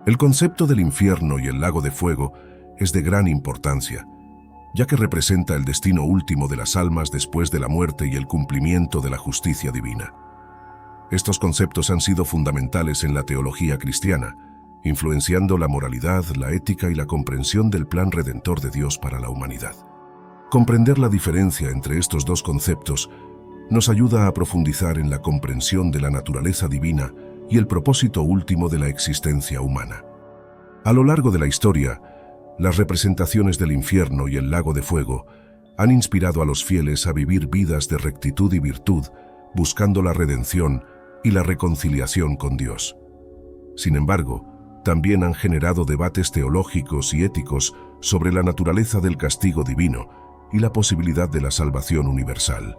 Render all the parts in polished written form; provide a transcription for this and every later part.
El concepto del infierno y el lago de fuego es de gran importancia, ya que representa el destino último de las almas después de la muerte y el cumplimiento de la justicia divina. Estos conceptos han sido fundamentales en la teología cristiana, influenciando la moralidad, la ética y la comprensión del plan redentor de Dios para la humanidad. Comprender la diferencia entre estos dos conceptos nos ayuda a profundizar en la comprensión de la naturaleza divina y el propósito último de la existencia humana. A lo largo de la historia, las representaciones del infierno y el lago de fuego han inspirado a los fieles a vivir vidas de rectitud y virtud, buscando la redención y la reconciliación con Dios. Sin embargo, también han generado debates teológicos y éticos sobre la naturaleza del castigo divino y la posibilidad de la salvación universal.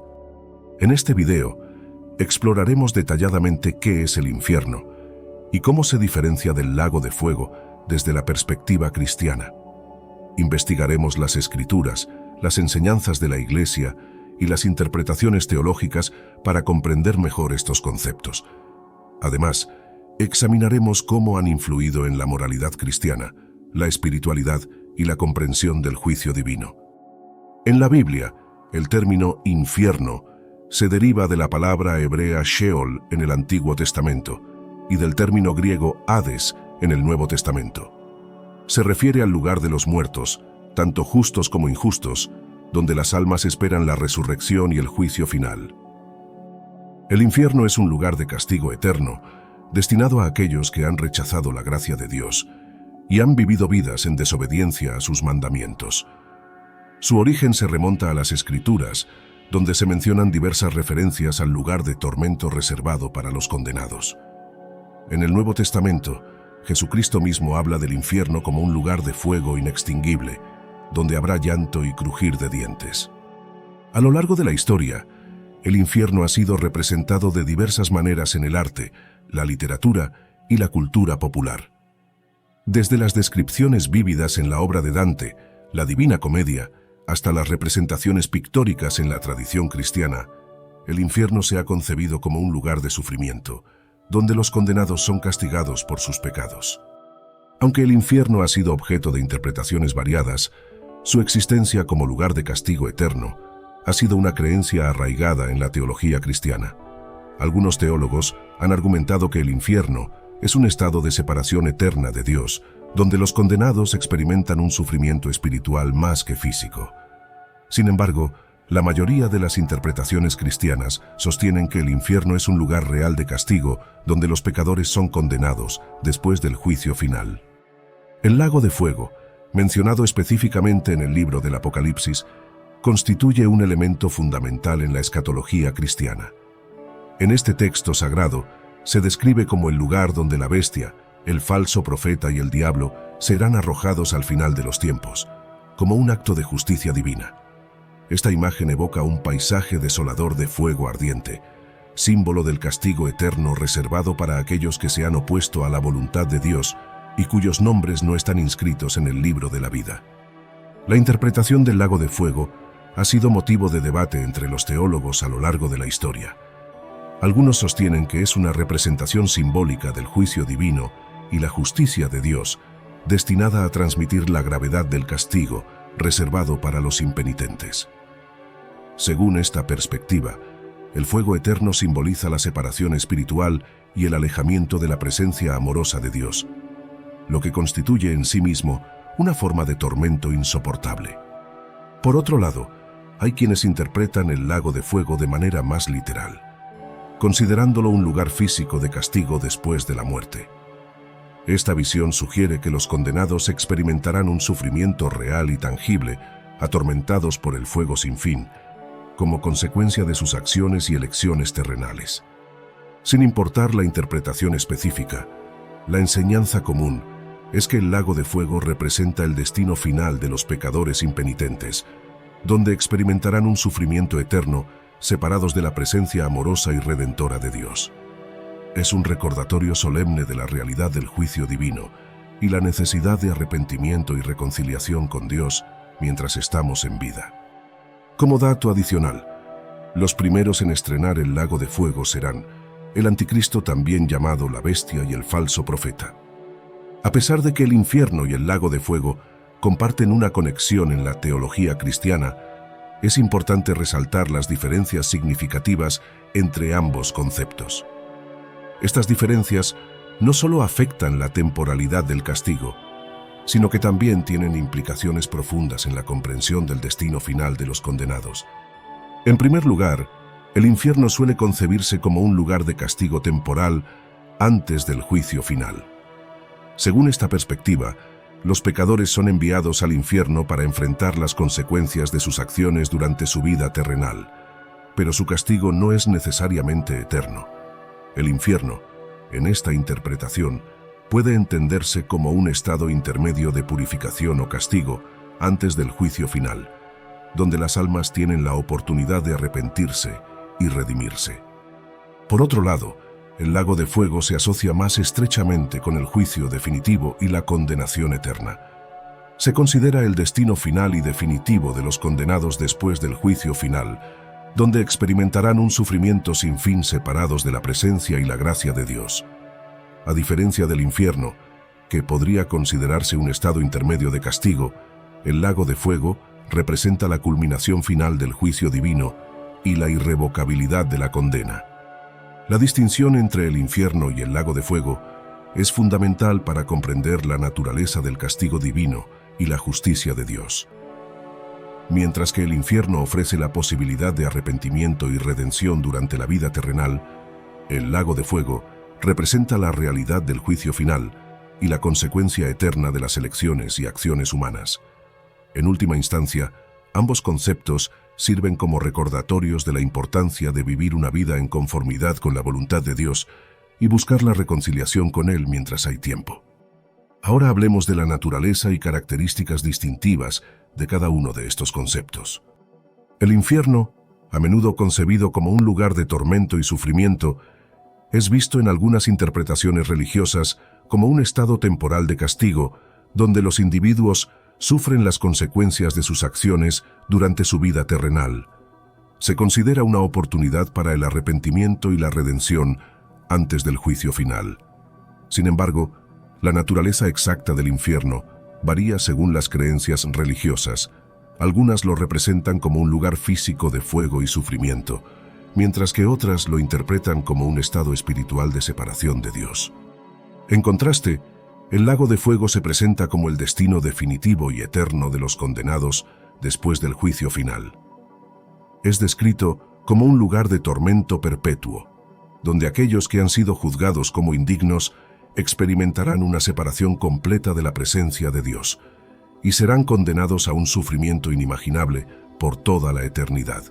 En este video, exploraremos detalladamente qué es el infierno y cómo se diferencia del lago de fuego desde la perspectiva cristiana. Investigaremos las Escrituras, las enseñanzas de la Iglesia y las interpretaciones teológicas para comprender mejor estos conceptos. Además, examinaremos cómo han influido en la moralidad cristiana, la espiritualidad y la comprensión del juicio divino. En la Biblia, el término infierno se deriva de la palabra hebrea Sheol en el Antiguo Testamento y del término griego Hades en el Nuevo Testamento. Se refiere al lugar de los muertos, tanto justos como injustos, donde las almas esperan la resurrección y el juicio final. El infierno es un lugar de castigo eterno, destinado a aquellos que han rechazado la gracia de Dios y han vivido vidas en desobediencia a sus mandamientos. Su origen se remonta a las Escrituras, donde se mencionan diversas referencias al lugar de tormento reservado para los condenados. En el Nuevo Testamento, Jesucristo mismo habla del infierno como un lugar de fuego inextinguible, donde habrá llanto y crujir de dientes. A lo largo de la historia, el infierno ha sido representado de diversas maneras en el arte, la literatura y la cultura popular. Desde las descripciones vívidas en la obra de Dante, la Divina Comedia, hasta las representaciones pictóricas en la tradición cristiana, el infierno se ha concebido como un lugar de sufrimiento, donde los condenados son castigados por sus pecados. Aunque el infierno ha sido objeto de interpretaciones variadas, su existencia como lugar de castigo eterno ha sido una creencia arraigada en la teología cristiana. Algunos teólogos han argumentado que el infierno es un estado de separación eterna de Dios, donde los condenados experimentan un sufrimiento espiritual más que físico. Sin embargo, la mayoría de las interpretaciones cristianas sostienen que el infierno es un lugar real de castigo donde los pecadores son condenados después del juicio final. El lago de fuego, mencionado específicamente en el libro del Apocalipsis, constituye un elemento fundamental en la escatología cristiana. En este texto sagrado se describe como el lugar donde la bestia, el falso profeta y el diablo serán arrojados al final de los tiempos, como un acto de justicia divina. Esta imagen evoca un paisaje desolador de fuego ardiente, símbolo del castigo eterno reservado para aquellos que se han opuesto a la voluntad de Dios y cuyos nombres no están inscritos en el libro de la vida. La interpretación del lago de fuego ha sido motivo de debate entre los teólogos a lo largo de la historia. Algunos sostienen que es una representación simbólica del juicio divino y la justicia de Dios, destinada a transmitir la gravedad del castigo reservado para los impenitentes. Según esta perspectiva, el fuego eterno simboliza la separación espiritual y el alejamiento de la presencia amorosa de Dios, lo que constituye en sí mismo una forma de tormento insoportable. Por otro lado, hay quienes interpretan el lago de fuego de manera más literal, considerándolo un lugar físico de castigo después de la muerte. Esta visión sugiere que los condenados experimentarán un sufrimiento real y tangible, atormentados por el fuego sin fin, como consecuencia de sus acciones y elecciones terrenales. Sin importar la interpretación específica, la enseñanza común es que el lago de fuego representa el destino final de los pecadores impenitentes, donde experimentarán un sufrimiento eterno separados de la presencia amorosa y redentora de Dios. Es un recordatorio solemne de la realidad del juicio divino y la necesidad de arrepentimiento y reconciliación con Dios mientras estamos en vida. Como dato adicional, los primeros en estrenar el lago de fuego serán el anticristo, también llamado la bestia, y el falso profeta. A pesar de que el infierno y el lago de fuego comparten una conexión en la teología cristiana, es importante resaltar las diferencias significativas entre ambos conceptos. Estas diferencias no solo afectan la temporalidad del castigo, sino que también tienen implicaciones profundas en la comprensión del destino final de los condenados. En primer lugar, el infierno suele concebirse como un lugar de castigo temporal antes del juicio final. Según esta perspectiva, los pecadores son enviados al infierno para enfrentar las consecuencias de sus acciones durante su vida terrenal, pero su castigo no es necesariamente eterno. El infierno, en esta interpretación, puede entenderse como un estado intermedio de purificación o castigo antes del juicio final, donde las almas tienen la oportunidad de arrepentirse y redimirse. Por otro lado, el lago de fuego se asocia más estrechamente con el juicio definitivo y la condenación eterna. Se considera el destino final y definitivo de los condenados después del juicio final, donde experimentarán un sufrimiento sin fin separados de la presencia y la gracia de Dios. A diferencia del infierno, que podría considerarse un estado intermedio de castigo, el lago de fuego representa la culminación final del juicio divino y la irrevocabilidad de la condena. La distinción entre el infierno y el lago de fuego es fundamental para comprender la naturaleza del castigo divino y la justicia de Dios. Mientras que el infierno ofrece la posibilidad de arrepentimiento y redención durante la vida terrenal, el lago de fuego representa la realidad del juicio final y la consecuencia eterna de las elecciones y acciones humanas. En última instancia, ambos conceptos sirven como recordatorios de la importancia de vivir una vida en conformidad con la voluntad de Dios y buscar la reconciliación con Él mientras hay tiempo. Ahora hablemos de la naturaleza y características distintivas de cada uno de estos conceptos. El infierno, a menudo concebido como un lugar de tormento y sufrimiento, es visto en algunas interpretaciones religiosas como un estado temporal de castigo, donde los individuos sufren las consecuencias de sus acciones durante su vida terrenal. Se considera una oportunidad para el arrepentimiento y la redención antes del juicio final. Sin embargo, la naturaleza exacta del infierno varía según las creencias religiosas. Algunas lo representan como un lugar físico de fuego y sufrimiento, mientras que otras lo interpretan como un estado espiritual de separación de Dios. En contraste, el lago de fuego se presenta como el destino definitivo y eterno de los condenados después del juicio final. Es descrito como un lugar de tormento perpetuo, donde aquellos que han sido juzgados como indignos experimentarán una separación completa de la presencia de Dios y serán condenados a un sufrimiento inimaginable por toda la eternidad.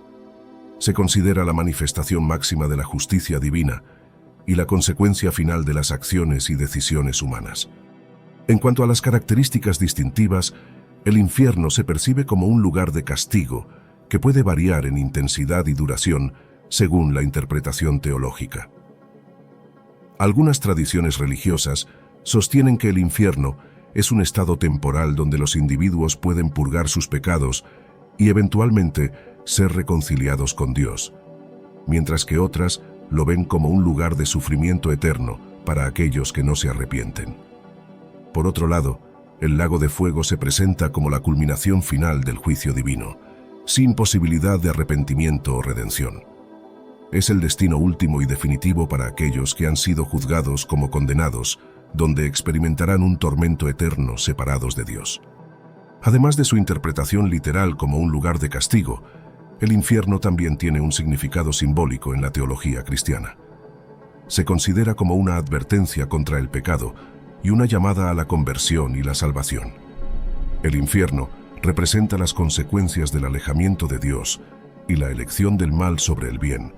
Se considera la manifestación máxima de la justicia divina y la consecuencia final de las acciones y decisiones humanas. En cuanto a las características distintivas, el infierno se percibe como un lugar de castigo que puede variar en intensidad y duración según la interpretación teológica. Algunas tradiciones religiosas sostienen que el infierno es un estado temporal donde los individuos pueden purgar sus pecados y eventualmente ser reconciliados con Dios, mientras que otras lo ven como un lugar de sufrimiento eterno para aquellos que no se arrepienten. Por otro lado, el lago de fuego se presenta como la culminación final del juicio divino, sin posibilidad de arrepentimiento o redención. Es el destino último y definitivo para aquellos que han sido juzgados como condenados, donde experimentarán un tormento eterno separados de Dios. Además de su interpretación literal como un lugar de castigo, el infierno también tiene un significado simbólico en la teología cristiana. Se considera como una advertencia contra el pecado y una llamada a la conversión y la salvación. El infierno representa las consecuencias del alejamiento de Dios y la elección del mal sobre el bien.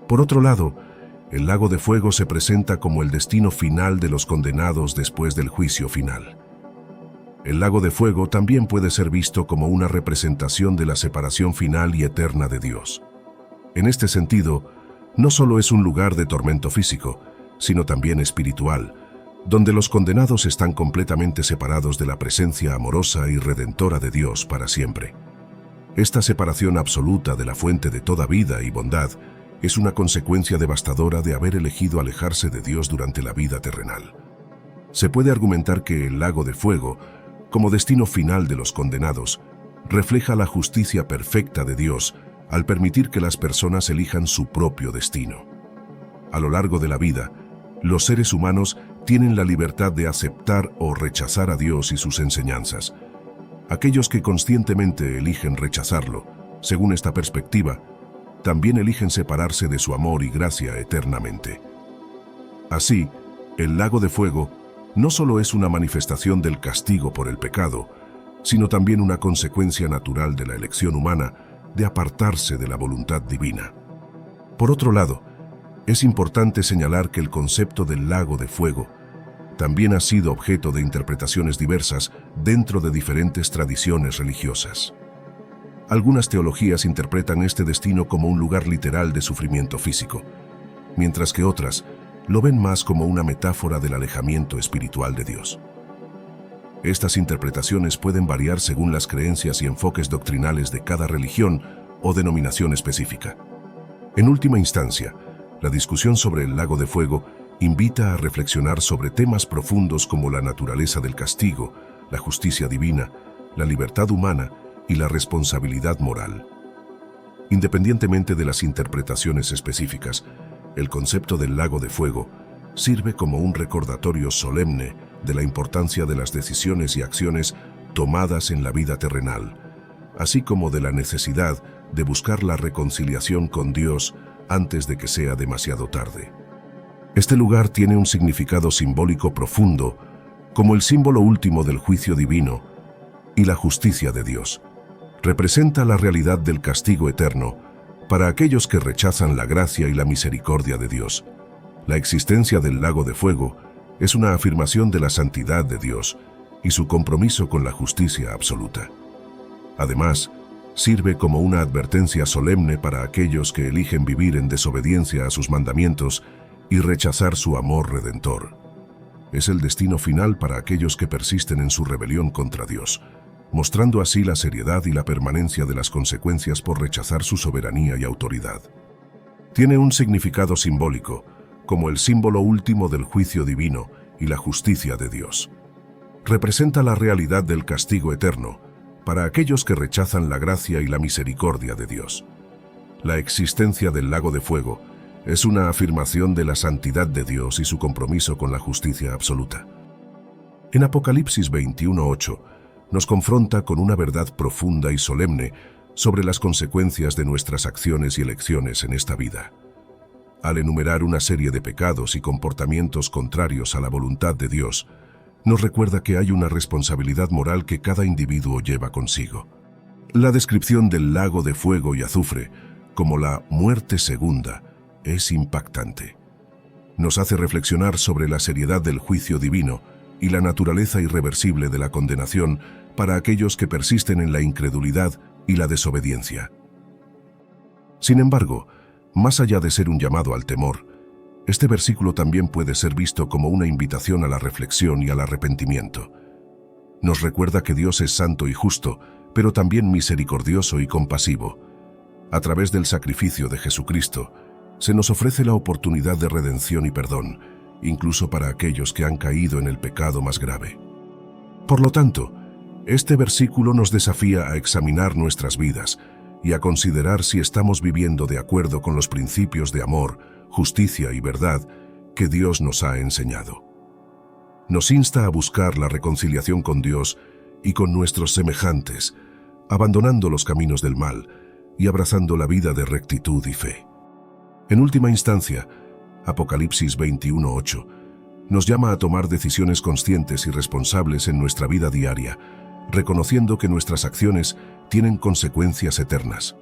Por otro lado, el lago de fuego se presenta como el destino final de los condenados después del juicio final. El lago de fuego también puede ser visto como una representación de la separación final y eterna de Dios. En este sentido, no solo es un lugar de tormento físico, sino también espiritual, donde los condenados están completamente separados de la presencia amorosa y redentora de Dios para siempre. Esta separación absoluta de la fuente de toda vida y bondad es una consecuencia devastadora de haber elegido alejarse de Dios durante la vida terrenal. Se puede argumentar que el lago de fuego, como destino final de los condenados, refleja la justicia perfecta de Dios al permitir que las personas elijan su propio destino. A lo largo de la vida, los seres humanos tienen la libertad de aceptar o rechazar a Dios y sus enseñanzas. Aquellos que conscientemente eligen rechazarlo, según esta perspectiva, también eligen separarse de su amor y gracia eternamente. Así, el lago de fuego no solo es una manifestación del castigo por el pecado, sino también una consecuencia natural de la elección humana de apartarse de la voluntad divina. Por otro lado, es importante señalar que el concepto del lago de fuego también ha sido objeto de interpretaciones diversas dentro de diferentes tradiciones religiosas. Algunas teologías interpretan este destino como un lugar literal de sufrimiento físico, mientras que otras lo ven más como una metáfora del alejamiento espiritual de Dios. Estas interpretaciones pueden variar según las creencias y enfoques doctrinales de cada religión o denominación específica. En última instancia, la discusión sobre el lago de fuego invita a reflexionar sobre temas profundos como la naturaleza del castigo, la justicia divina, la libertad humana y la responsabilidad moral. Independientemente de las interpretaciones específicas, el concepto del lago de fuego sirve como un recordatorio solemne de la importancia de las decisiones y acciones tomadas en la vida terrenal, así como de la necesidad de buscar la reconciliación con Dios antes de que sea demasiado tarde. Este lugar tiene un significado simbólico profundo, como el símbolo último del juicio divino y la justicia de Dios. Representa la realidad del castigo eterno para aquellos que rechazan la gracia y la misericordia de Dios. La existencia del lago de fuego es una afirmación de la santidad de Dios y su compromiso con la justicia absoluta. Además, sirve como una advertencia solemne para aquellos que eligen vivir en desobediencia a sus mandamientos y rechazar su amor redentor. Es el destino final para aquellos que persisten en su rebelión contra Dios, mostrando así la seriedad y la permanencia de las consecuencias por rechazar su soberanía y autoridad. Tiene un significado simbólico, como el símbolo último del juicio divino y la justicia de Dios. Representa la realidad del castigo eterno para aquellos que rechazan la gracia y la misericordia de Dios. La existencia del lago de fuego es una afirmación de la santidad de Dios y su compromiso con la justicia absoluta. En Apocalipsis 21:8 nos confronta con una verdad profunda y solemne sobre las consecuencias de nuestras acciones y elecciones en esta vida. Al enumerar una serie de pecados y comportamientos contrarios a la voluntad de Dios, nos recuerda que hay una responsabilidad moral que cada individuo lleva consigo. La descripción del lago de fuego y azufre, como la muerte segunda, es impactante. Nos hace reflexionar sobre la seriedad del juicio divino y la naturaleza irreversible de la condenación para aquellos que persisten en la incredulidad y la desobediencia. Sin embargo, más allá de ser un llamado al temor, este versículo también puede ser visto como una invitación a la reflexión y al arrepentimiento. Nos recuerda que Dios es santo y justo, pero también misericordioso y compasivo. A través del sacrificio de Jesucristo, se nos ofrece la oportunidad de redención y perdón, incluso para aquellos que han caído en el pecado más grave. Por lo tanto, este versículo nos desafía a examinar nuestras vidas y a considerar si estamos viviendo de acuerdo con los principios de amor, justicia y verdad que Dios nos ha enseñado. Nos insta a buscar la reconciliación con Dios y con nuestros semejantes, abandonando los caminos del mal y abrazando la vida de rectitud y fe. En última instancia, Apocalipsis 21:8 nos llama a tomar decisiones conscientes y responsables en nuestra vida diaria, reconociendo que nuestras acciones tienen consecuencias eternas.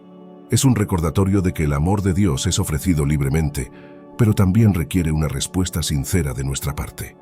Es un recordatorio de que el amor de Dios es ofrecido libremente, pero también requiere una respuesta sincera de nuestra parte.